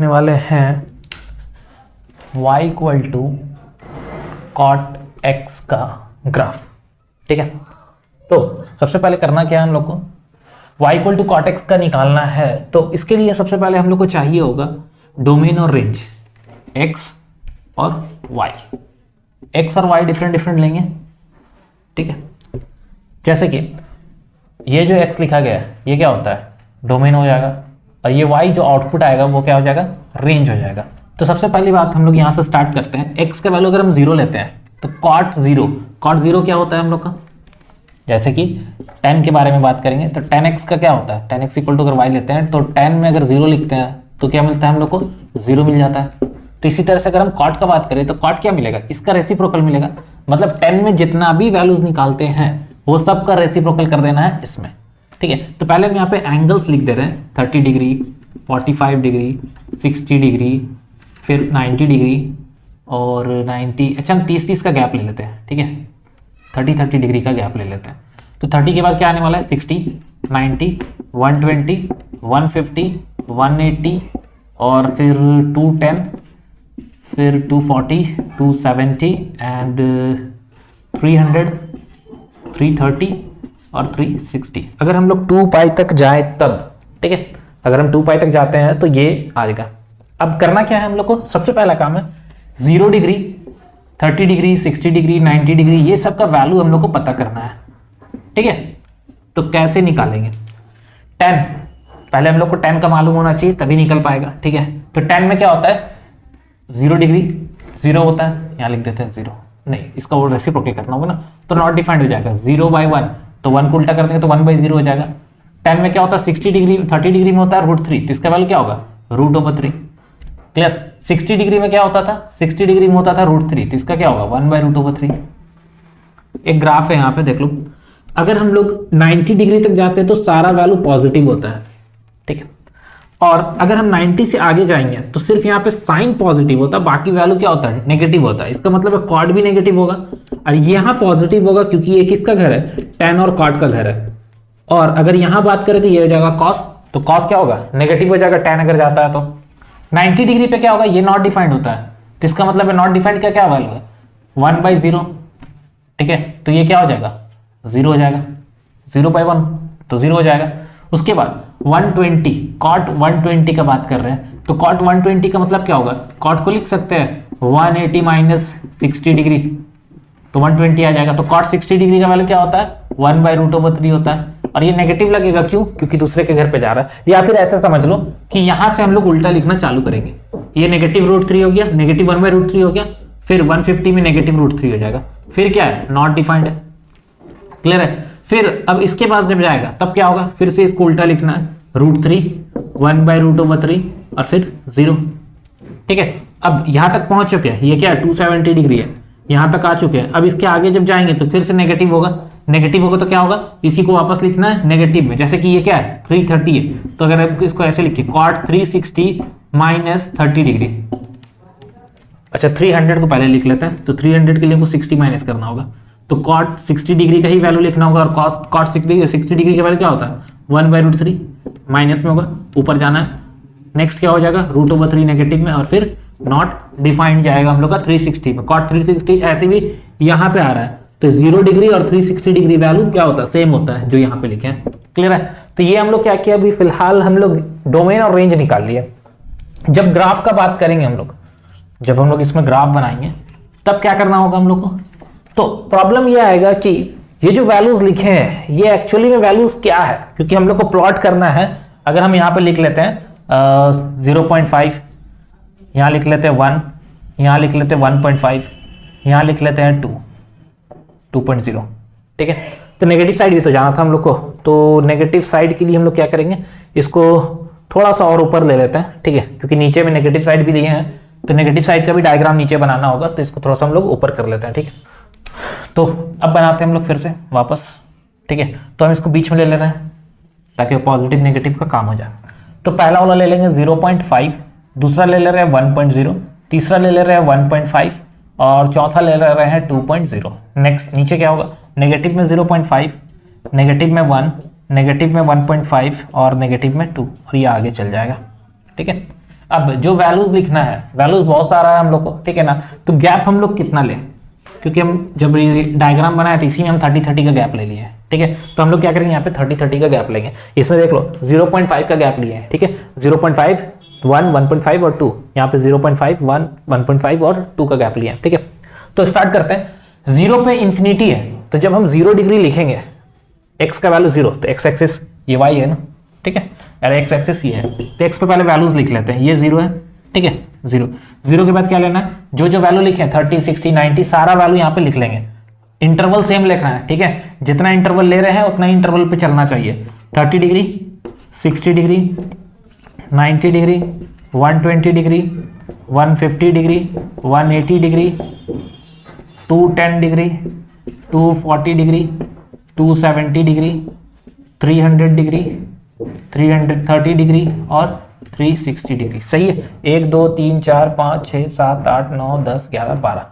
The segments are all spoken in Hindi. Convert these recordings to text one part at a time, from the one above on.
देखने वाले हैं y equal to cot x का ग्राफ। ठीक है, तो सबसे पहले करना क्या है हम लोग को, y equal to cot x का निकालना है। तो इसके लिए सबसे पहले हम लोग को चाहिए होगा डोमेन और रेंज x और y। x और y डिफरेंट डिफरेंट लेंगे। ठीक है, जैसे कि ये जो x लिखा गया है ये क्या होता है, डोमेन हो जाएगा, और ये y जो आउटपुट आएगा वो क्या हो जाएगा, रेंज हो जाएगा। तो सबसे पहली बात हम लोग यहाँ से स्टार्ट करते हैं। x का वैल्यू अगर हम 0 लेते हैं तो कॉट जीरो क्या होता है हम लोग का, जैसे कि tan के बारे में बात करेंगे तो tan x का क्या होता है, tan x इक्वल टू अगर y लेते हैं तो tan में अगर 0 लिखते हैं तो क्या मिलता है हम लोग को, 0 मिल जाता है। तो इसी तरह से अगर हम कॉट का बात करें तो कॉट क्या मिलेगा, इसका रेसिप्रोकल मिलेगा। मतलब 10 में जितना भी वैल्यूज निकालते हैं वो सब का रेसिप्रोकल कर देना है इसमें। ठीक है, तो पहले हम यहाँ पे एंगल्स लिख दे रहे हैं, 30 डिग्री, 45 डिग्री, 60 डिग्री, फिर 90 डिग्री और 90। अच्छा, हम 30 का गैप ले लेते हैं। ठीक है, 30 डिग्री का गैप ले लेते हैं। तो 30 के बाद क्या आने वाला है, 60, 90, 120, 150, 180 और फिर 210, फिर 240, 270 एंड 300, 330 और 360। अगर हम लोग 2 पाई तक जाए तब, ठीक है, अगर हम 2 पाई तक जाते हैं तो ये आ जाएगा। अब करना क्या है हम लोग को, सबसे पहला काम है 0 डिग्री, 30 डिग्री, 60 डिग्री, 90 डिग्री, ये सब का वैल्यू हम लोग को पता करना है। ठीक है, तो कैसे निकालेंगे, 10 पहले हम लोग को 10 का मालूम होना चाहिए तभी निकल पाएगा। ठीक है, तो 10 में क्या होता है, 0 डिग्री 0 होता है, यहाँ लिख देते हैं 0, नहीं इसका वो रेसिप्रोकल करना होगा ना, तो नॉट डिफाइंड हो जाएगा। 0/1 तो 1 को उल्टा कर देंगे तो 1/0 हो जाएगा। 10 में क्या होता है, 60 डिग्री, 30 डिग्री में होता है √3, तो इसका वैल्यू क्या होगा, √3। क्लियर, 60 डिग्री में क्या होता था, 60 डिग्री में होता था √3, तो इसका क्या होगा, 1/√3। एक ग्राफ है यहाँ पे देख लो, अगर हम लोग 90 डिग्री तक जाते हैं तो सारा वैल्यू पॉजिटिव होता है। ठीक है, और अगर हम 90 से आगे जाएंगे तो सिर्फ यहाँ पे साइन पॉजिटिव होता है, बाकी वैल्यू क्या होता है, नेगेटिव होता है। इसका मतलब कॉट भी नेगेटिव होगा और यहाँ पॉजिटिव होगा क्योंकि ये किसका घर है, tan और कॉट का घर है। और अगर यहाँ बात करें तो ये हो जाएगा कॉस, तो कॉस क्या होगा, नेगेटिव हो जाएगा tan अगर जाता है तो। 90 डिग्री पे क्या होगा, ये नॉट डिफाइंड होता है, तो इसका मतलब है नॉट डिफाइंड का क्या वैल्यू है, 1/0। ठीक है, तो ये क्या हो जाएगा, 0 हो जाएगा, 0/1 तो 0 हो जाएगा। उसके बाद 120, कॉट 120 का बात कर रहे हैं, तो कॉट 120 का मतलब क्या होगा, कॉट को लिख सकते हैं 180 माइनस 60 डिग्री, तो 120 आ जाएगा। तो कॉट 60 डिग्री का वैल्यू क्या होता है, 1/√3 होता है। और ये नेगेटिव लगेगा क्यों, क्योंकि दूसरे के घर पे जा रहा है। या फिर ऐसा समझ लो कि यहां से हम लोग उल्टा लिखना चालू करेंगे, ये -√3 हो गया, -1/√3 हो गया, फिर 150 में -√3 हो जाएगा, फिर क्या है, नॉट डिफाइंड है। क्लियर है, फिर अब इसके बाद जब जाएगा तब क्या होगा, फिर से इसको उल्टा लिखना है, √3, 1/√3 और फिर 0। ठीक है, अब यहां तक पहुंच चुके हैं, ये क्या है, 270 डिग्री है, यहां तक आ चुके हैं। अब इसके आगे जब जाएंगे तो फिर से नेगेटिव होगा, नेगेटिव होगा तो क्या होगा, इसी को वापस लिखना है नेगेटिव में। जैसे कि ये क्या है, 330 है, तो अगर आप इसको ऐसे लिखिए, कॉट 360 माइनस 30 डिग्री। अच्छा, 300 को पहले लिख लेते हैं, तो 300 के लिए हमको 60 माइनस करना होगा, तो कॉट 60 डिग्री का ही वैल्यू लिखना होगा। और कॉट 60 डिग्री का वैल्यू क्या होता है, 1/√3, माइनस में होगा, ऊपर जाना है। नेक्स्ट क्या हो जाएगा, √3 नेगेटिव में और फिर नॉट डिफाइंड जाएगा हम लोग का 360 में। कॉट 360 ऐसे भी यहाँ पे आ रहा है, तो 0 डिग्री और 360 डिग्री वैल्यू क्या होता है, सेम होता है जो यहाँ पे लिखे हैं। क्लियर है, तो ये हम लोग क्या किया, अभी फिलहाल हम लोग डोमेन और रेंज निकाल लिया। जब ग्राफ का बात करेंगे हम लोग, जब हम लोग इसमें ग्राफ बनाएंगे तब क्या करना होगा हम लोग को, तो प्रॉब्लम ये आएगा कि ये जो वैल्यूज लिखे हैं ये एक्चुअली में वैल्यूज क्या है, क्योंकि हम लोग को प्लॉट करना है। अगर हम यहाँ पे लिख लेते हैं 0.5, यहाँ लिख लेते हैं 1, यहाँ लिख लेते हैं 1.5, यहाँ लिख लेते हैं 2.0। ठीक है, तो नेगेटिव साइड भी तो जाना था हम लोग को, तो नेगेटिव साइड के लिए हम लोग क्या करेंगे, इसको थोड़ा सा और ऊपर ले लेते हैं। ठीक है, क्योंकि नीचे में नेगेटिव साइड भी दिए हैं, तो नेगेटिव साइड का भी डायग्राम नीचे बनाना होगा, तो इसको थोड़ा सा हम लोग ऊपर कर लेते हैं। ठीक है, तो अब बनाते हैं हम लोग फिर से वापस। ठीक है, तो हम इसको बीच में ले रहे हैं ताकि पॉजिटिव नेगेटिव का काम हो जाए। तो पहला वाला ले लेंगे 0.5, दूसरा ले ले रहे हैं 1.0, तीसरा ले ले रहे हैं 1.5 और चौथा ले रहे हैं 2.0। नेक्स्ट नीचे क्या होगा, नेगेटिव में 0.5, नेगेटिव में 1, नेगेटिव में 1.5 और नेगेटिव में 2, और ये आगे चल जाएगा। ठीक है, अब जो वैल्यूज लिखना है, वैल्यूज बहुत सारा है हम लोग को, ठीक है ना। तो गैप हम लोग कितना लें, क्योंकि हम जब डायग्राम बनाया तो इसी में हम 30-30 का गैप ले लिए, ठीक है। तो हम लोग क्या करेंगे, यहाँ पे 30-30 का गैप लेंगे। इसमें देख लो 0.5 का गैप लिए हैं, ठीक है। 0.5, 1, 1.5 और 2, यहाँ पे 0.5, 1, 1.5 और 2 का गैप लिए हैं, ठीक है। तो स्टार्ट करते हैं। 0 पे इंफिनिटी है, तो जब हम 0 डिग्री लिखेंगे, x का वैल्यू 0, तो x एक्सिस ये y है ना, ठीक है। अरे x एक्सिस ये है, तो x पे पहले वैल्यूज लिख लेते हैं। ये 0 है, ठीक है, 0। 0 के बाद क्या लेना है, जो जो वैल्यू लिखे 30, 60, 90 सारा वैल्यू यहाँ पे लिख लेंगे। इंटरवल सेम लिखना है, ठीक है। जितना इंटरवल ले रहे हैं उतना इंटरवल पे चलना चाहिए। 30 degree, 60 degree, 90 degree, 120 degree, 150 degree, 180 degree, 210 degree, 240 degree, 270 degree, 300 degree, 330 degree और 360 डिग्री। सही है। 1 2 3 4 5 6 7 8 9 10 11 12,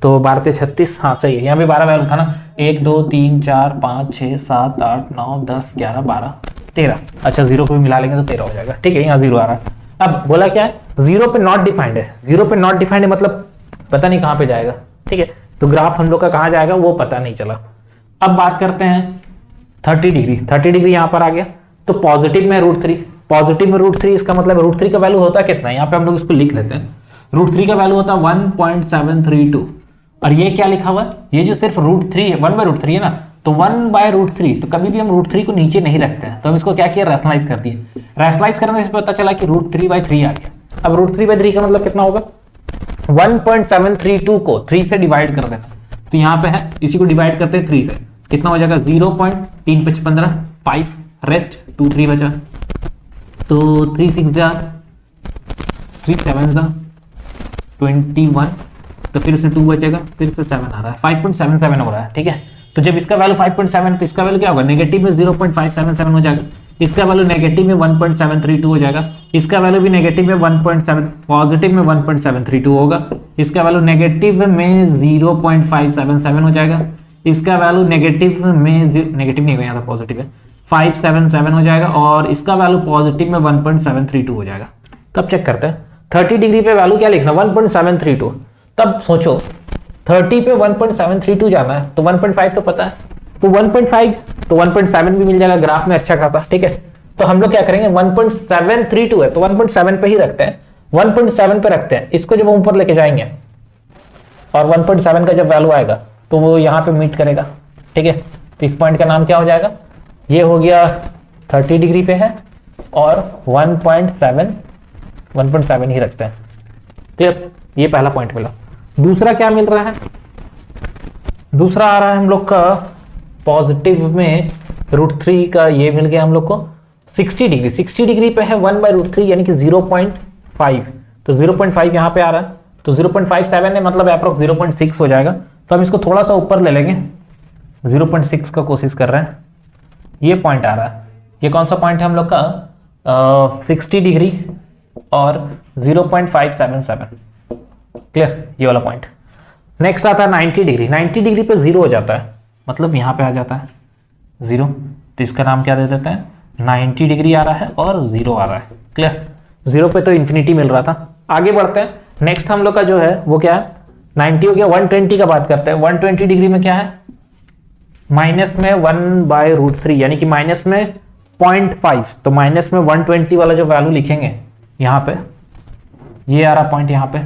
तो 12 से 36, हाँ सही है। यहाँ भी 12 वैल्यू था ना। 1 2 3 4 5 6 7 8 9 10 11 12 13। अच्छा 0 को भी मिला लेंगे तो 13 हो जाएगा, ठीक है। यहाँ 0 आ रहा है। अब बोला क्या है, 0 पे नॉट डिफाइंड है। 0 पे नॉट डिफाइंड है मतलब पता नहीं कहाँ पे जाएगा, ठीक है। तो ग्राफ हम लोग का कहाँ जाएगा वो पता नहीं चला। अब बात करते हैं 30 डिग्री। 30 डिग्री यहाँ पर आ गया, तो पॉजिटिव में √3, पॉजिटिव में √3, इसका मतलब √3 का वैल्यू होता है कितना, यहाँ पे हम लोग इसको लिख लेते हैं। √3 का वैल्यू होता है 1.732, और ये क्या लिखा हुआ है, ये जो सिर्फ √3 है, 1/√3 है ना, तो 1/√3, तो कभी भी हम √3 को नीचे नहीं रखते हैं, तो हम इसको क्या किया, रैशनलाइज कर दिए। रैशनलाइज करने से पता चला कि √3/3 आ गया। अब √3/3 का मतलब कितना होगा, 1.732 को 3 से डिवाइड कर देना, तो यहाँ पे है, इसी को डिवाइड करते हैं 3 से, कितना हो जाएगा 0.3 × 15, 5 रेस्ट 2 3 बचा, तो 3 6 जा 3 7 जा 21, तो फिर से 2 बचेगा, फिर से 7 आ रहा है, 5.77 हो रहा है, ठीक है। तो जब इसका वैल्यू 5.7, तो इसका वैल्यू क्या होगा, नेगेटिव में 0.577 हो जाएगा, इसका वैल्यू नेगेटिव में 1.732 हो जाएगा, इसका वैल्यू भी नेगेटिव में 1.7, पॉजिटिव में 1.732 होगा, इसका वैल्यू नेगेटिव में 0.577 हो जाएगा, इसका वैल्यू नेगेटिव में, नेगेटिव नहीं है, पॉजिटिव है, 577 हो जाएगा, और इसका वैल्यू पॉजिटिव में 1.732 हो जाएगा। तब चेक करते हैं 30 डिग्री पे वैल्यू क्या लिखना, 1.732। तब सोचो 30 पे 1.732 जाना है, तो 1.5 तो पता है, तो 1.5, तो 1.7 भी मिल जाएगा ग्राफ में अच्छा खासा, ठीक है। तो हम लोग क्या करेंगे, 1.732 है तो 1.7 पे ही रखते हैं, 1.7 पे रखते हैं, इसको जब ऊपर लेके जाएंगे और 1.7 का जब वैल्यू आएगा तो वो यहाँ पे मीट करेगा, ठीक है। तो इस पॉइंट का नाम क्या हो जाएगा, ये हो गया 30 डिग्री पे है और 1.7 ही रखते हैं, ठीक। ये पहला पॉइंट मिला। दूसरा क्या मिल रहा है, दूसरा आ रहा है हम लोग का पॉजिटिव में √3 का, ये मिल गया हम लोग को 60 डिग्री। 60 डिग्री पे है 1/√3 यानी कि 0.5, तो 0.5 यहाँ पे आ रहा है, तो 0.57 है मतलब अप्रोक्स 0.6 हो जाएगा। तो हम इसको थोड़ा सा ऊपर ले लेंगे, 0.6 का कोशिश कर रहे हैं, ये पॉइंट आ रहा है। ये कौन सा पॉइंट है हम लोग का, 60 डिग्री और 0.577, क्लियर, ये वाला पॉइंट। नेक्स्ट आता है 90 डिग्री। 90 डिग्री पे 0 हो जाता है, मतलब यहाँ पे आ जाता है 0, तो इसका नाम क्या दे देते हैं, 90 डिग्री आ रहा है और 0 आ रहा है, क्लियर। 0 पे तो इन्फिनिटी मिल रहा था। आगे बढ़ते हैं, नेक्स्ट हम लोग का जो है वो क्या है, 90 हो गया। 120 का बात करते हैं। 120 डिग्री में क्या है, माइनस में 1/√3 यानी कि माइनस में 0.5, तो माइनस में 120 वाला जो वैल्यू लिखेंगे यहाँ पे, ये आ रहा पॉइंट यहाँ पे,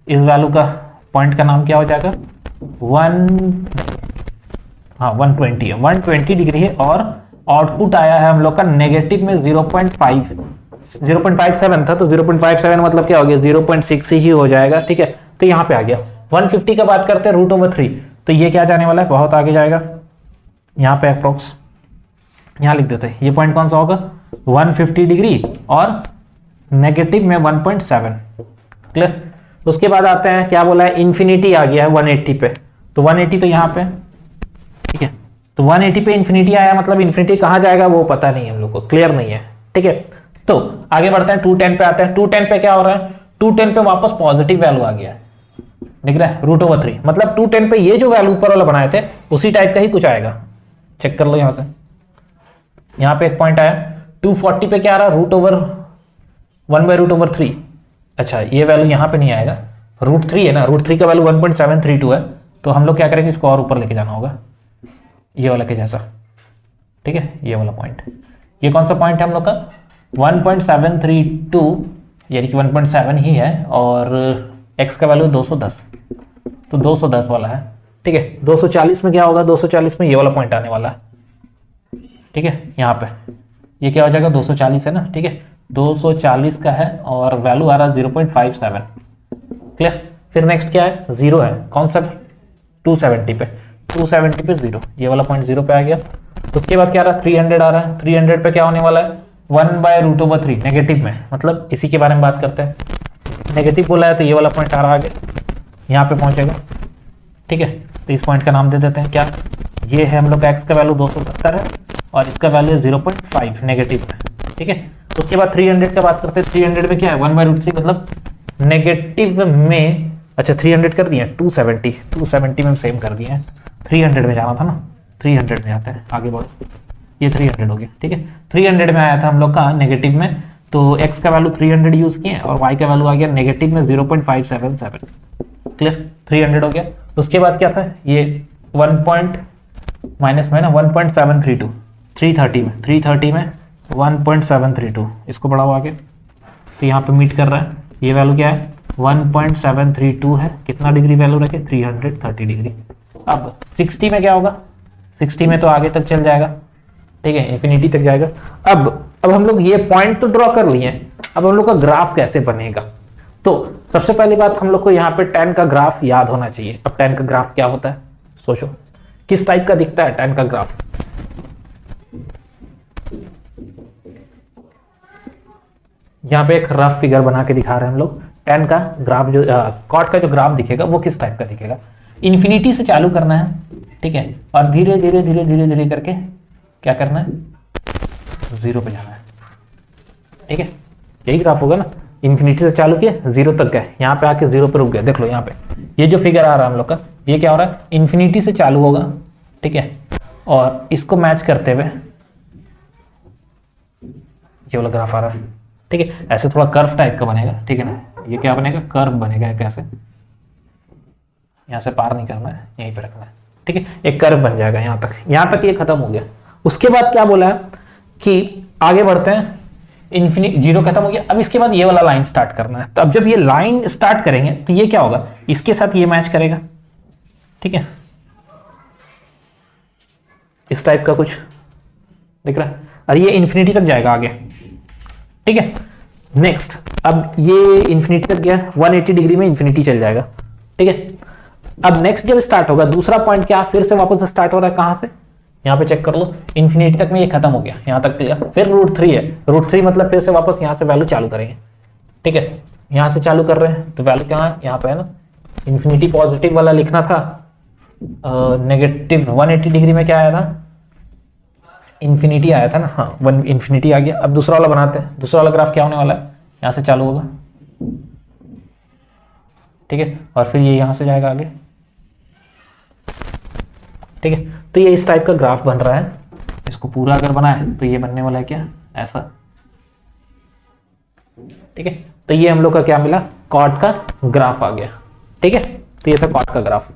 इस वैल्यू का पॉइंट का नाम क्या हो जाएगा, 120 है, 120 डिग्री है, और आउटपुट आया है हम लोग का नेगेटिव में 0.57 था, तो 0.57 मतलब क्या हो गया, 0.6 ही हो जाएगा, ठीक है। तो यहाँ पे आ गया। 150 का बात करते हैं √3, तो ये क्या जाने वाला है, बहुत आगे जाएगा, यहाँ पे अप्रोक्स यहाँ लिख देते हैं। ये पॉइंट कौन सा होगा, 150 डिग्री और नेगेटिव में 1.7, क्लियर। उसके बाद आते हैं, क्या बोला है, इन्फिनिटी आ गया है 180 पे, तो 180 तो यहाँ पे, ठीक है। तो 180 पे इन्फिनिटी आया, मतलब इन्फिनिटी कहाँ जाएगा वो पता नहीं है हम लोग को, क्लियर नहीं है, ठीक है। तो आगे बढ़ते हैं, 210 पे आते हैं। 210 पे क्या हो रहा है, 210 पे वापस पॉजिटिव वैल्यू आ गया है, दिख रहा है, √3, मतलब 210 पे ये जो वैल्यू ऊपर वाला बनाए थे उसी टाइप का ही कुछ आएगा, चेक कर लो यहाँ से। यहाँ पे एक पॉइंट आया। 240 पे क्या आ रहा है, 1/√3, अच्छा ये वैल्यू यहाँ पे नहीं आएगा, √3 है ना, √3 का वैल्यू 1.732 है, तो हम लोग क्या करेंगे, इसको और ऊपर लेके जाना होगा ये वाला के जैसा, ठीक है, ये वाला पॉइंट। ये कौन सा पॉइंट है हम लोग का, 1.732 यानी कि 1.7 ही है, और x का वैल्यू 210, तो 210 वाला है, ठीक है। 240 में क्या होगा, 240 में ये वाला पॉइंट आने वाला है, ठीक है, यहाँ पे ये क्या हो जाएगा, 240 है ना, ठीक है, 240 का है और वैल्यू आ रहा है 0.57, क्लियर। फिर नेक्स्ट क्या है, 0 है, कौन सा, 270 पे, 270 पे 0, ये वाला पॉइंट 0 पे आ गया। उसके बाद क्या आ रहा है, 300 आ रहा है, 300 पे क्या होने वाला है, 1/√3 नेगेटिव में, मतलब इसी के बारे में बात करते हैं, नेगेटिव बोला है तो ये वाला पॉइंट आ रहा है आगे, यहाँ पे पहुंचेगा, ठीक है। तो इस पॉइंट का नाम दे देते हैं क्या, ये है हम लोग का x का वैल्यू 270 है और इसका वैल्यू 0.5 नेगेटिव में, ठीक है। उसके बाद 300 का बात करते हैं, 300 में क्या है, 1/√3 मतलब नेगेटिव में, अच्छा 300 कर दिए, 270 में सेम कर दिए हैं, 300 में जाना था ना, 300 में आता है, आगे बढ़ो, ये 300 हो गया, ठीक है। 300 में आया था हम लोग का नेगेटिव में, तो x का वैल्यू 300 यूज किए और y का वैल्यू आ गया नेगेटिव में 0.577, क्लियर, 300 हो गया। उसके बाद क्या था, ये 1 पॉइंट माइनस में ना 1.732, 330 में 1.732, इसको बढ़ाओ आगे, तो यहाँ पे मीट कर रहा है, ये वैल्यू क्या है, 1.732 है, कितना डिग्री वैल्यू रखे, 330 डिग्री। अब 60 में क्या होगा, 60 में तो आगे तक चल जाएगा, ठीक है, इंफिनिटी तक जाएगा। अब हम लोग ये पॉइंट तो ड्रॉ कर लिए, अब हम लोग का ग्राफ कैसे बनेगा, तो सबसे पहली बात हम लोग को यहाँ पे tan का ग्राफ याद होना चाहिए। अब tan का ग्राफ क्या होता है, सोचो किस टाइप का दिखता है tan का ग्राफ, यहाँ पे एक रफ फिगर बना के दिखा रहे हैं हम लोग, tan का ग्राफ जो कॉट का जो ग्राफ दिखेगा वो किस टाइप का दिखेगा, इन्फिनिटी से चालू करना है, ठीक है, और धीरे धीरे धीरे धीरे धीरे करके क्या करना है, 0 पे जाना है, ठीक है, यही ग्राफ होगा ना, इन्फिनिटी से चालू किया 0 तक गए, यहाँ पे आके 0 पे रुक गया, देख लो यहाँ पे ये जो फिगर आ रहा है हम लोग का, ये क्या हो रहा है, इन्फिनिटी से चालू होगा, ठीक है, और इसको मैच करते हुए ये वाला ग्राफ आ रहा है, ठीक है, ऐसे थोड़ा कर्व टाइप का बनेगा, ठीक है ना, ये क्या बनेगा, कर्व बनेगा, कैसे, यहाँ से पार नहीं करना है, यहीं पे रखना है, ठीक है, एक कर्व बन जाएगा यहाँ तक ये खत्म हो गया। उसके बाद क्या बोला है कि आगे बढ़ते हैं, इन्फिनिट 0 खत्म हो गया, अब इसके बाद ये वाला लाइन स्टार्ट करना है, तो अब जब ये लाइन स्टार्ट करेंगे तो ये क्या होगा, इसके साथ ये मैच करेगा, ठीक है, इस टाइप का कुछ दिख रहा है, और ये इन्फिनिटी तक जाएगा आगे, ठीक है। नेक्स्ट अब ये इन्फिनिटी तक गया, 180 डिग्री में इन्फिनिटी चल जाएगा, ठीक है। अब नेक्स्ट जब स्टार्ट होगा दूसरा पॉइंट क्या फिर से वापस स्टार्ट हो रहा है, कहां से, यहाँ पे चेक कर लो, इन्फिनिटी तक में ये खत्म हो गया, यहाँ तक क्लियर, फिर √3 है, √3 मतलब फिर से वापस यहाँ से वैल्यू चालू करेंगे, ठीक है, यहाँ से चालू कर रहे हैं तो वैल्यू क्या है, यहाँ पे है ना, इन्फिनिटी पॉजिटिव वाला लिखना था, नेगेटिव 180 डिग्री में क्या आया था, इन्फिनिटी आया था ना, हाँ 1 इन्फिनिटी आ गया। अब दूसरा वाला बनाते हैं, दूसरा वाला ग्राफ क्या होने वाला है, यहाँ से चालू होगा, ठीक है, और फिर ये यहाँ से जाएगा आगे, ठीक है। तो ये इस टाइप का ग्राफ बन रहा है, इसको पूरा अगर बनाए तो ये बनने वाला है क्या, ऐसा, ठीक है। तो ये हम लोग का क्या मिला, कॉट का ग्राफ आ गया, ठीक है, तो ये था कॉट का ग्राफ।